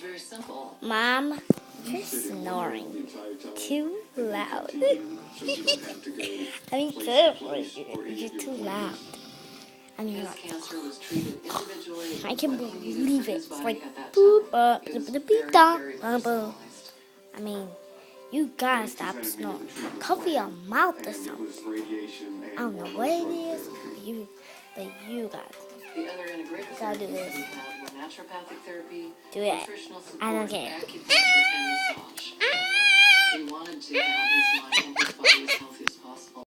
It's very simple. Mom, you're snoring too loud. I mean, you're too loud. I mean, I can believe it. It's like boop, beep, boop. I mean, you gotta stop snoring. Cover your mouth or something. I don't know what it is, but you gotta do this. Do it. I don't care. He wanted to have his mind and his body as healthy as possible.